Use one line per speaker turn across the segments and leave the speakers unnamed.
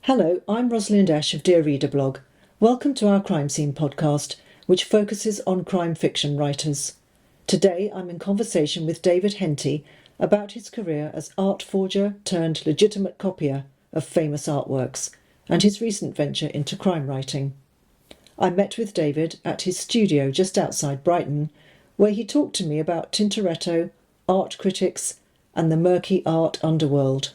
Hello, I'm Rosalind Esche of dearreader.blog. Welcome to our crime scene podcast, which focuses on crime fiction writers. Today I'm in conversation with David Henty about his career as art forger turned legitimate copier of famous artworks and his recent venture into crime writing. I met with David at his studio just outside Brighton, where he talked to me about Tintoretto, art critics and the murky art underworld.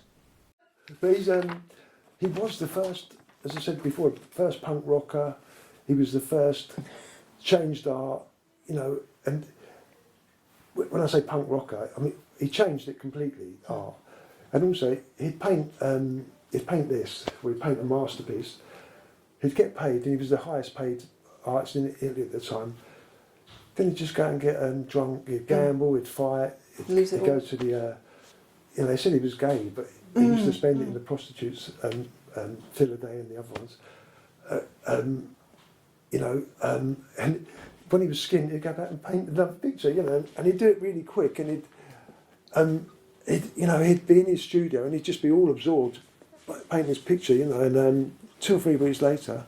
But he was the first, as I said before, first punk rocker. He was the first changed art, and when I say punk rocker, I mean he changed it completely, art. And also he'd paint this, or he'd paint a masterpiece. He'd get paid, and he was the highest paid artist in Italy at the time. Then he'd just go and get drunk, he'd gamble, he'd fight, he'd go to the, they said he was gay, but he used to spend it in the prostitutes, Phil a day and the other ones. And when he was skinned, he'd go back and paint another picture, and he'd do it really quick, and he'd be in his studio and he'd just be all absorbed by painting this picture, and 2 or 3 weeks later,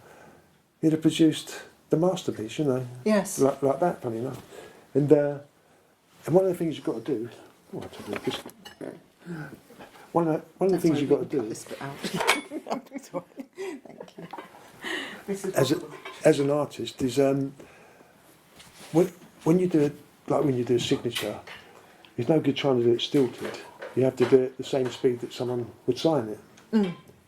he'd have produced the masterpiece,
Yes.
like that, funny enough. And one of the things you've got to do, one of the things you've got to do as an artist is when you do a signature, it's no good trying to do it stilted. You have to do it at the same speed that someone would sign it.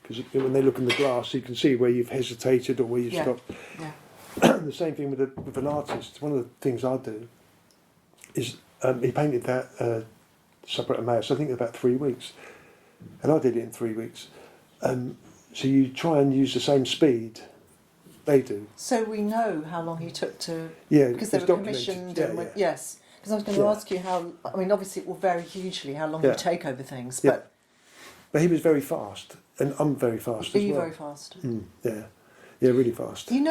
Because when they look in the glass, you can see where you've hesitated or where you've stopped. Yeah. The same thing with an artist. One of the things I do is he painted that Separate Emmaus, I think in about 3 weeks. And I did it in 3 weeks. So you try and use the same speed they do.
So we know how long he took to...
Yeah,
because they were commissioned. Yes. Because I was going to ask you how... I mean, obviously it will vary hugely how long you take over things, but...
But he was very fast, and I'm very fast as well.
Are you very fast?
Yeah, really fast.
In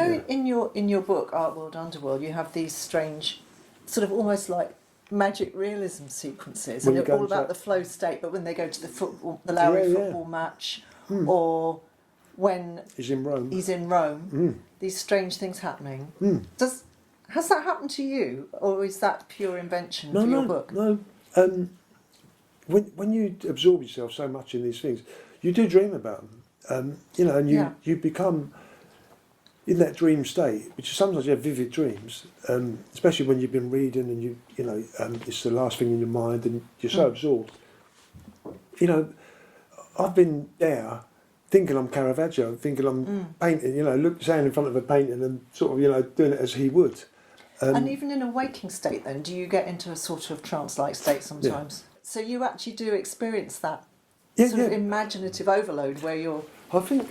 your book, World Underworld, you have these strange, sort of almost like magic realism sequences, and it's all about the flow state. But when they go to the Lowry football match, or when
he's in Rome,
these strange things happening. Has that happened to you, or is that pure invention for your book?
No. When you absorb yourself so much in these things, you do dream about them, and you become in that dream state, which sometimes you have vivid dreams, especially when you've been reading and it's the last thing in your mind and you're so absorbed. I've been there thinking I'm Caravaggio, thinking I'm painting, standing in front of a painting and sort of, doing it as he would.
And even in a waking state then, do you get into a sort of trance-like state sometimes? Yeah. So you actually do experience that sort of imaginative overload where you're...
I think,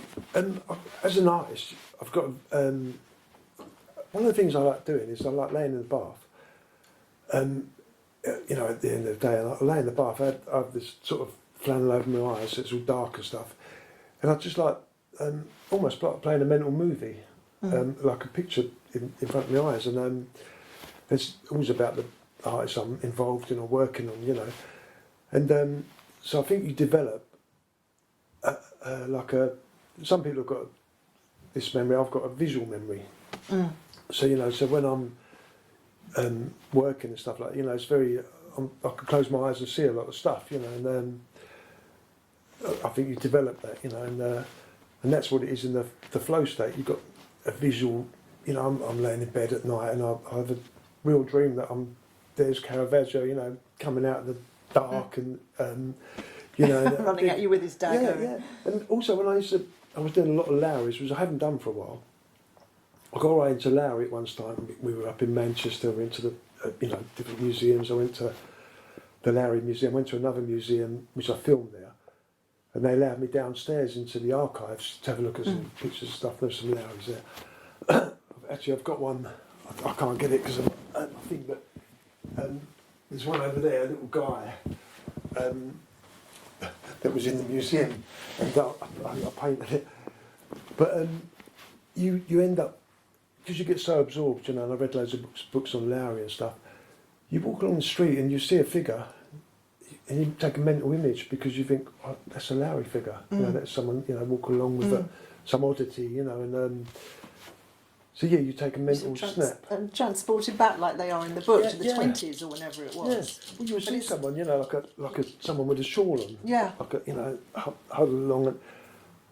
as an artist, I've got... one of the things I like doing is I like laying in the bath. At the end of the day, I lay in the bath, I have this sort of flannel over my eyes, so it's all dark and stuff. And I just like, almost like playing a mental movie, like a picture in front of my eyes. And it's always about the artists I'm involved in or working on, And so I think you develop some people have got this memory, I've got a visual memory. So, so when I'm working and stuff like that, it's very, I can close my eyes and see a lot of stuff, and I think you develop that, and that's what it is in the flow state. You've got a visual, I'm laying in bed at night and I have a real dream that there's Caravaggio, coming out of the dark and
running at you with his dagger.
Yeah. And also when I was doing a lot of Lowry's, which I haven't done for a while. I got right into Lowry at one time. We were up in Manchester, we went to the different museums. I went to the Lowry Museum, went to another museum which I filmed there, and they allowed me downstairs into the archives to have a look at some pictures and stuff. There's some Lowry's there. Actually, I've got one. I can't get it because I think that there's one over there, a little guy that was in the museum, and I painted it. But you end up, because you get so absorbed, and I read loads of books on Lowry and stuff. You walk along the street and you see a figure, and you take a mental image because you think, oh, that's a Lowry figure, you know, that's someone, you know, walking along with some oddity, you know, and so yeah, you take a mental snap.
And transported back like they are in the book
Yeah,
to the
yeah.
20s or whenever it was.
Yeah. Well, you would see someone, you know, like a someone with a shawl on,
Yeah.
like a, you know, huddled along,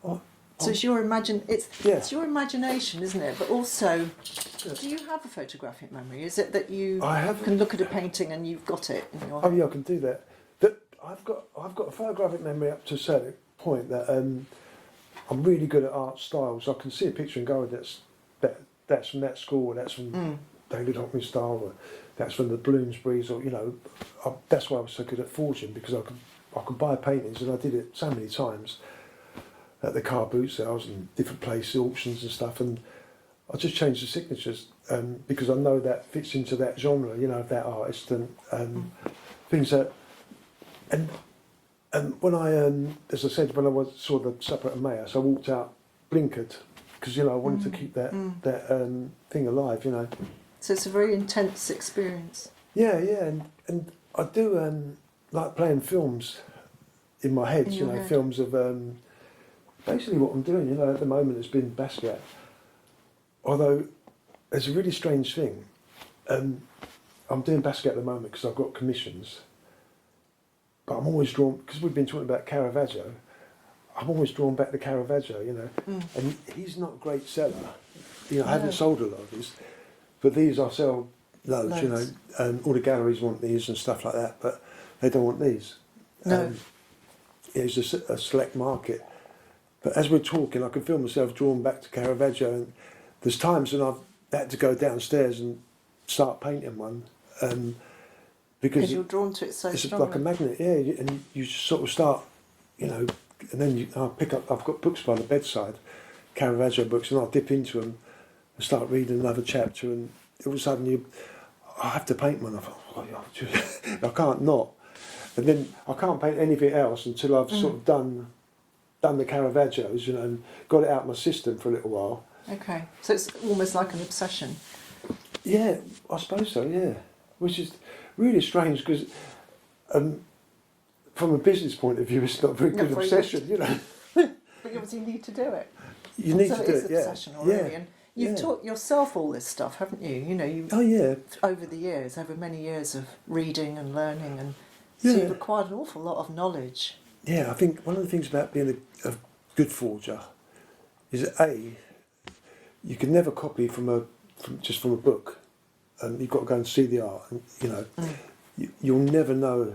and
So it's your it's your imagination, isn't it? But also, do you have a photographic memory? Is it that you can look at a painting and you've got it in your head?
Oh yeah, I can do that. That I've got a photographic memory up to a certain point that I'm really good at art styles. I can see a picture and go, that's from that school, or that's from David Hockney's style, or that's from the Bloomsburys, or you know, that's why I was so good at forging, because I could buy paintings, and I did it so many times at the car boot sales and different places, auctions and stuff, and I just changed the signatures because I know that fits into that genre, you know, of that artist, and things that, and when I, as I said, when I saw the supper at Emmaus, I walked out blinkered, because you know I wanted to keep that thing alive, you know.
So it's a very intense experience.
Yeah, and I do like playing films in my head, you know, films of basically what I'm doing, you know, at the moment has been Basquiat. Although it's a really strange thing. I'm doing Basquiat at the moment because I've got commissions, but I'm always drawn, because we've been talking about Caravaggio, I'm always drawn back to Caravaggio, you know, and he's not a great seller. You know, I haven't sold a lot of his, but these I sell loads. You know, all the galleries want these and stuff like that, but they don't want these.
No.
It's a select market. But as we're talking, I can feel myself drawn back to Caravaggio, and there's times when I've had to go downstairs and start painting one, because
you're drawn to it so
it's
strongly.
like a magnet, yeah, and you sort of start, you know, and then I'll pick up, I've got books by the bedside, Caravaggio books, and I'll dip into them and start reading another chapter, and all of a sudden I have to paint one. I thought, I can't not. And then I can't paint anything else until I've sort of done the Caravaggios, you know, and got it out of my system for a little while.
Okay, so it's almost like an obsession.
Yeah, I suppose so, yeah. Which is really strange because from a business point of view, it's not a very good obsession, you know.
But you obviously need to do it.
You need to do it, yeah.
Obsessional, really. And you've taught yourself all this stuff, haven't you? You know, over the years, over many years of reading and learning, and so you've acquired an awful lot of knowledge.
Yeah, I think one of the things about being a good forger is that you can never copy from just from a book. You've got to go and see the art, and you know, you'll never know,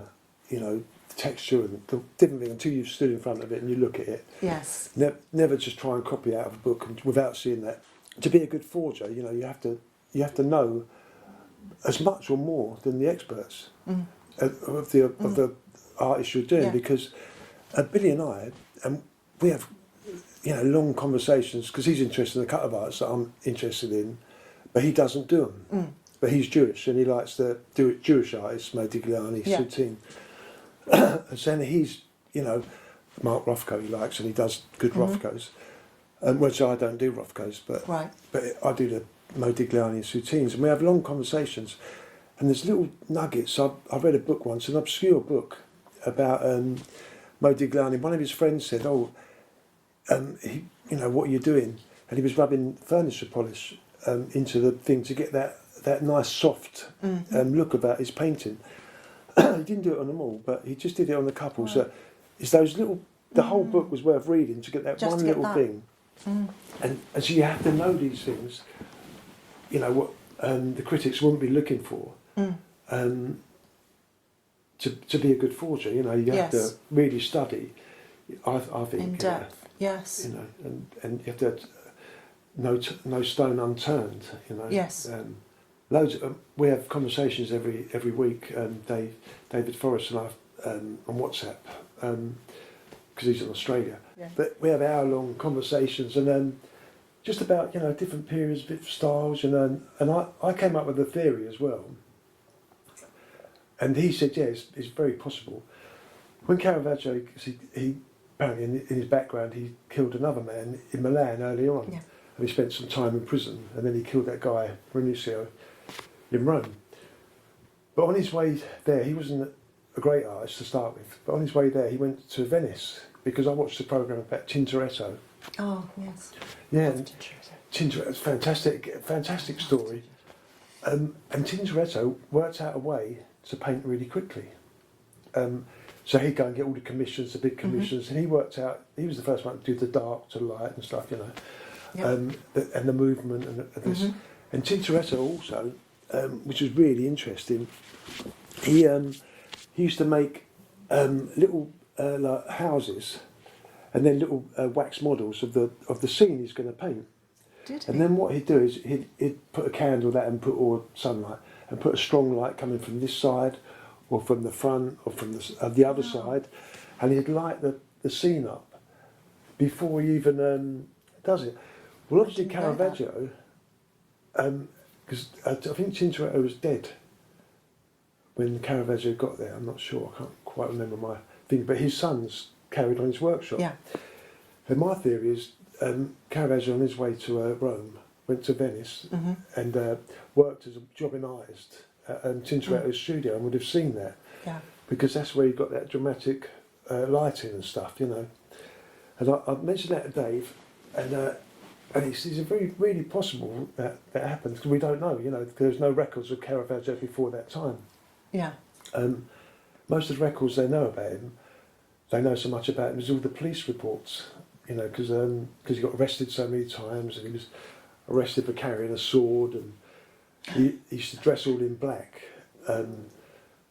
you know, the texture and the different thing until you've stood in front of it and you look at it.
Yes.
Never just try and copy out of a book without seeing that. To be a good forger, you know, you have to know as much or more than the experts of the artists you're doing, because Billy and I, we have, you know, long conversations because he's interested in a couple of arts that I'm interested in, but he doesn't do them. But he's Jewish and he likes to do it. Jewish artists, Modigliani, Soutine. And then he's, you know, Mark Rothko he likes, and he does good Rothkos. Which I don't do Rothkos, but I do the Modigliani and Soutines, and we have long conversations. And there's little nuggets. I read a book once, an obscure book about Modigliani. One of his friends said, he, you know, what are you doing? And he was rubbing furniture polish into the thing to get that nice soft look about his painting. He didn't do it on them all, but he just did it on the couples. So it's those little, the whole book was worth reading to get that just one little thing. And so you have to know these things, you know, what the critics wouldn't be looking for. To be a good forger, you know, you have to really study. I think
in depth, yes.
You know, and you have to no stone unturned. You know,
yes.
Loads. We have conversations every week. David Forrest and I on WhatsApp because he's in Australia. Yeah. But we have hour-long conversations and just about, you know, different periods, different styles, you know. And I came up with a theory as well. And he said, yes, it's very possible. When Caravaggio, he apparently in his background, he killed another man in Milan early on. Yeah. And he spent some time in prison. And then he killed that guy, Ranuccio, in Rome. But on his way there, he was in a great artist to start with. But on his way there, he went to Venice because I watched the programme about Tintoretto.
Oh, yes.
Yeah, and Tintoretto's fantastic story. And Tintoretto worked out a way to paint really quickly. So he'd go and get all the commissions, the big commissions, and he worked out, he was the first one to do the dark to light and stuff, you know, and the movement and this. And Tintoretto also, which was really interesting, he used to make little like houses and then little wax models of the scene he's going to paint.
Did he?
And then what he'd do is he'd put a candle there and put all sunlight and put a strong light coming from this side or from the front or from the other side, and he'd light the scene up before he even does it. Well, obviously Caravaggio, because I think Tintoretto was dead when Caravaggio got there. I'm not sure, I can't quite remember my thing, but his sons carried on his workshop.
Yeah.
And my theory is Caravaggio on his way to Rome went to Venice and worked as a jobbing artist at Tintoretto's studio and would have seen that.
Yeah.
Because that's where he got that dramatic lighting and stuff, you know. And I mentioned that to Dave, and it's very really possible that happened because we don't know, you know. There's no records of Caravaggio before that time.
Yeah.
Most of the records they know about him, they know so much about him is all the police reports, you know, because he got arrested so many times and he was arrested for carrying a sword, and he used to dress all in black.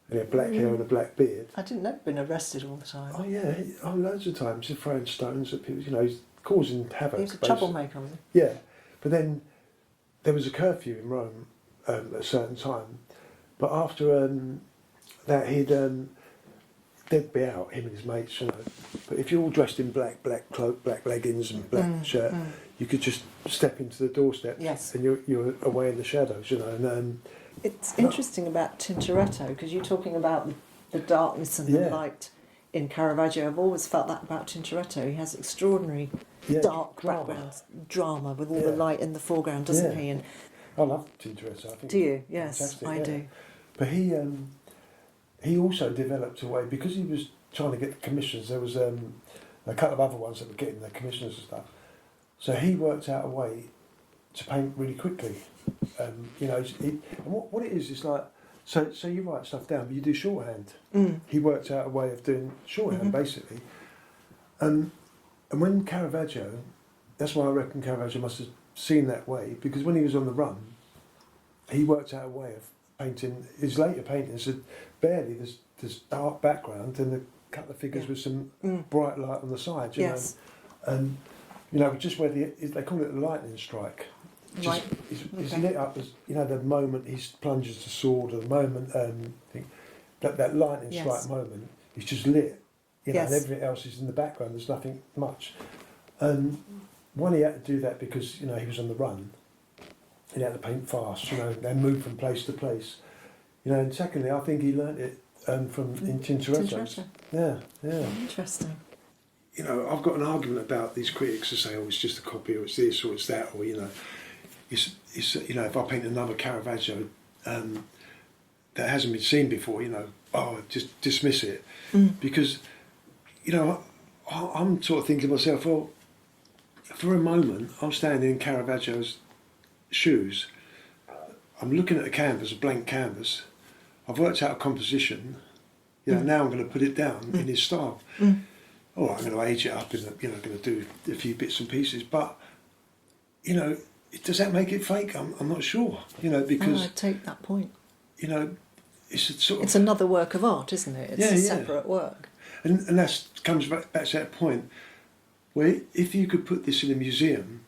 He had black hair and a black beard.
I didn't know he'd been arrested all the time.
Oh yeah, loads of times he's throwing stones at people. You know, he's causing havoc.
He was a
basically.
troublemaker, wasn't he?
Yeah, but then there was a curfew in Rome at a certain time. But after that, they'd be out, him and his mates, you know. But if you're all dressed in black cloak, black leggings and black shirt, you could just step into the doorstep,
Yes.
and you're away in the shadows, you know. And
It's interesting about Tintoretto because you're talking about the darkness and the
Yeah.
light in Caravaggio. I've always felt that about Tintoretto. He has extraordinary dark
drama.
backgrounds, drama with all
Yeah.
the light in the foreground, doesn't
Yeah.
he? And
I love Tintoretto. I think
do you? Yes,
fantastic,
I
yeah.
do.
But he also developed a way, because he was trying to get the commissions. There was a couple of other ones that were getting their commissions and stuff. So he worked out a way to paint really quickly. You know, and what it is like. So you write stuff down, but you do shorthand. He worked out a way of doing shorthand basically. And when Caravaggio, that's why I reckon Caravaggio must have seen that way, because when he was on the run, he worked out a way of painting. His later paintings are barely there's dark background and a couple of figures with some bright light on the side. You know, and you know, just where they call it the lightning strike.
Right.
He's lit up as, you know, the moment he plunges the sword, or the moment that lightning strike moment, he's just lit. You know, and everything else is in the background. There's nothing much. One, he had to do that because, you know, he was on the run. He had to paint fast, you know, and move from place to place. You know, and secondly, I think he learnt it in Tintoretto. Yeah.
Interesting.
You know, I've got an argument about these critics who say, "Oh, it's just a copy, or it's this, or it's that," or you know, it's you know, if I paint another Caravaggio that hasn't been seen before, you know, just dismiss it, because, you know, I'm sort of thinking to myself, well, for a moment, I'm standing in Caravaggio's shoes. I'm looking at a canvas, a blank canvas. I've worked out a composition. You know, now I'm going to put it down in his style. Oh, I'm going to age it up, and you know, going to do a few bits and pieces. But you know, does that make it fake? I'm not sure. You know, because
I take that point.
You know, it's a sort of,
it's another work of art, isn't it? It's a separate work.
And that comes back to that point where if you could put this in a museum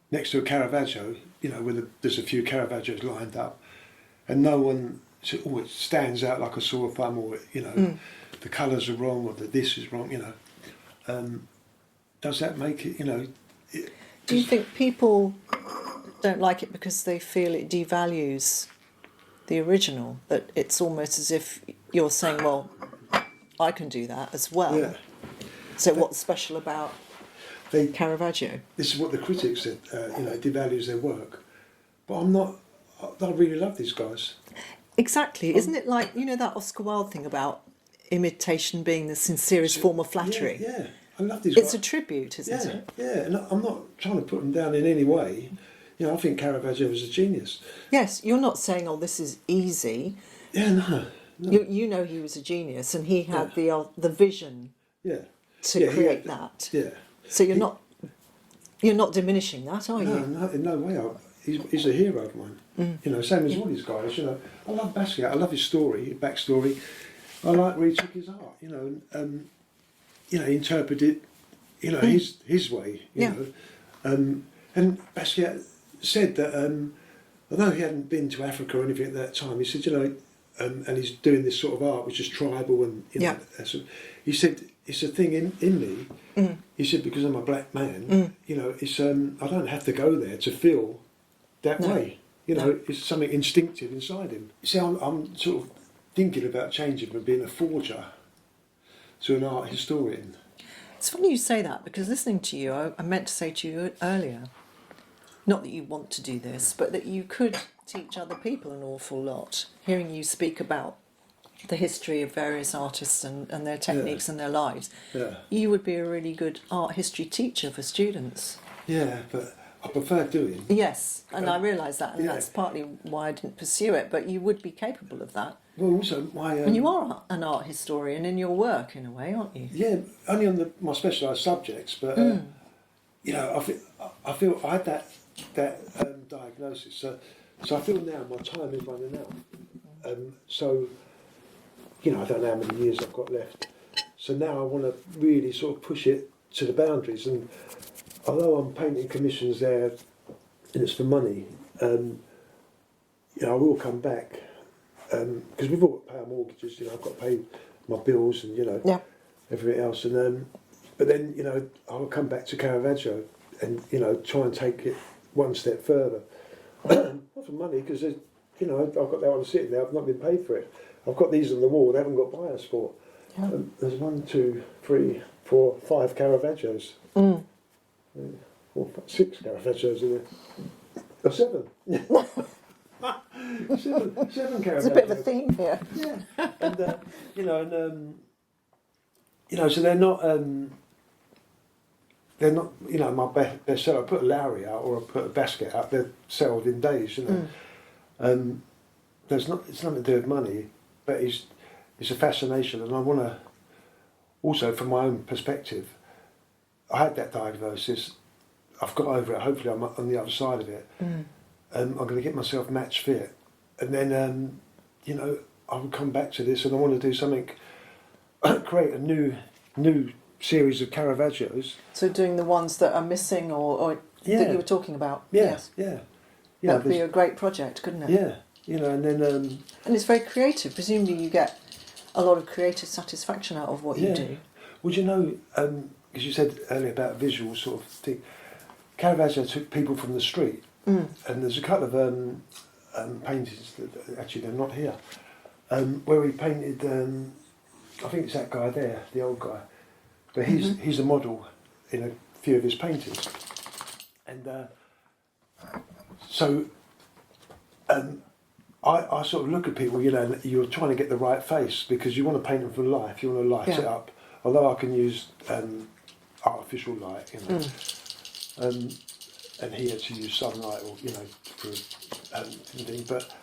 next to a Caravaggio, you know, where there's a few Caravaggios lined up, and no one, it stands out like a sore thumb, or you know, the colours are wrong, or this is wrong, you know. Does that make it, you know?
Do you think people don't like it because they feel it devalues the original? That it's almost as if you're saying, well, I can do that as well.
Yeah.
So what's special about Caravaggio?
This is what the critics said, you know, it devalues their work. But I'm not, I really love these guys.
Exactly. Isn't it like, you know, that Oscar Wilde thing about imitation being the sincerest form of flattery.
Yeah. I love these
It's
guys.
a tribute, isn't it?
Yeah, and I'm not trying to put them down in any way. I think Caravaggio was a genius.
Yes, you're not saying, oh, this is easy.
Yeah, no.
You know he was a genius, and he had the vision to create that.
Yeah.
So you're not diminishing that, are you?
No, in no way. He's a hero of mine. Same as all these guys. I love Basquiat. I love his backstory. I like where he took his art. He interpreted his way. And Basquiat said that although he hadn't been to Africa or anything at that time, he said and he's doing this sort of art which is tribal and he said it's a thing in me. He said because I'm a black man, it's I don't have to go there to feel that way. It's something instinctive inside him. See, I'm sort of thinking about changing from being a forger to an art historian.
It's funny you say that, because listening to you, I meant to say to you earlier, not that you want to do this, but that you could teach other people an awful lot. Hearing you speak about the history of various artists and their techniques and their lives, you would be a really good art history teacher for students.
Yeah, but I prefer doing.
Yes, and I realise that, and that's partly why I didn't pursue it, but you would be capable of that.
Well, also
and you are an art historian in your work, in a way, aren't you?
Yeah, only on my specialised subjects, but I feel I had that diagnosis, so I feel now my time is running out. So I don't know how many years I've got left. So now I want to really sort of push it to the boundaries, and although I'm painting commissions there, and it's for money, I will come back. Because we've all got to pay our mortgages, I've got to pay my bills and everything else, and but then I'll come back to Caravaggio and try and take it one step further. Not for money, because I've got that one sitting there. I've not been paid for it. I've got these on the wall. They haven't got buyers for. There's 1, 2, 3, 4, 5 Caravaggios. 4, 5, 6 Caravaggios in there. Or 7. seven Caravaggios.
There's a bit of a theme here.
Yeah, and so they're not my bestseller. I put a Lowry out or I put a Basquiat out. They're sold in days. It's nothing to do with money, but it's a fascination, and I want to also, from my own perspective, I had that diagnosis. I've got over it. Hopefully, I'm on the other side of it. I'm going to get myself match fit, and then I will come back to this, and I want to do something, create a new series of Caravaggios.
So doing the ones that are missing, or that you were talking about.
Yes.
That would be a great project, couldn't it?
Yeah, and then
and it's very creative. Presumably, you get a lot of creative satisfaction out of what you do.
Well, because you said earlier about visual sort of thing, Caravaggio took people from the street. And there's a couple of paintings that actually they're not here, where he painted. I think it's that guy there, the old guy, but he's a model in a few of his paintings, and so I sort of look at people. You're trying to get the right face because you want to paint them for life. You want to light it up. Although I can use artificial light, and he had to use sunlight or for anything, but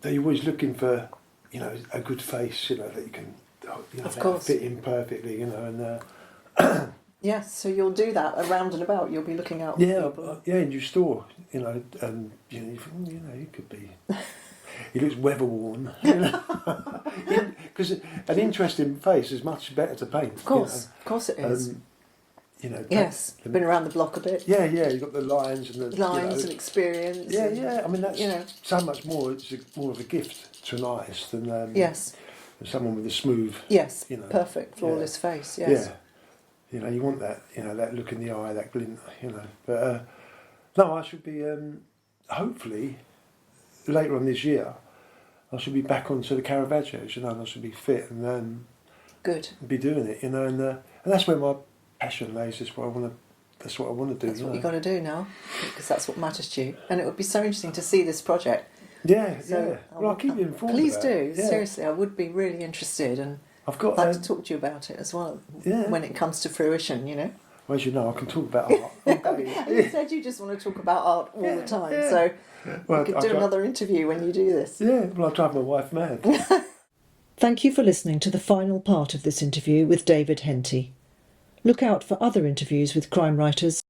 they're always looking for a good face that you can
of course
fit in perfectly and
yes, so you'll do that around and about. You'll be looking out for people.
In your store you think, he could be he looks weather worn because an interesting face is much better to paint,
of course it is. Yes, been around the block a bit.
Yeah, you've got the lines and the
and experience.
Yeah. I mean, that's so much more. It's more of a gift to an artist than than someone with a smooth.
Yes, perfect, flawless face. Yes.
Yeah, you want that. That look in the eye, that glint. But no, I should be. Hopefully, later on this year, I should be back onto the Caravaggios. And I should be fit and
good.
Be doing it. And that's where my passion lays. That's what I want to do.
That's what you've got to do now, because that's what matters to you. And it would be so interesting to see this project
Yeah,
So
yeah. Well, I'll keep you informed.
Please
about
do.
it. Yeah.
Seriously, I would be really interested, and
I've got.
I'd like to talk to you about it as well.
Yeah.
When it comes to fruition, you know.
Well, as you know, I can talk about art.
And you said you just want to talk about art all the time,
yeah.
so
Well,
we could do another interview when you do this.
Yeah, well, I'll drive my wife mad.
Thank you for listening to the final part of this interview with David Henty. Look out for other interviews with crime writers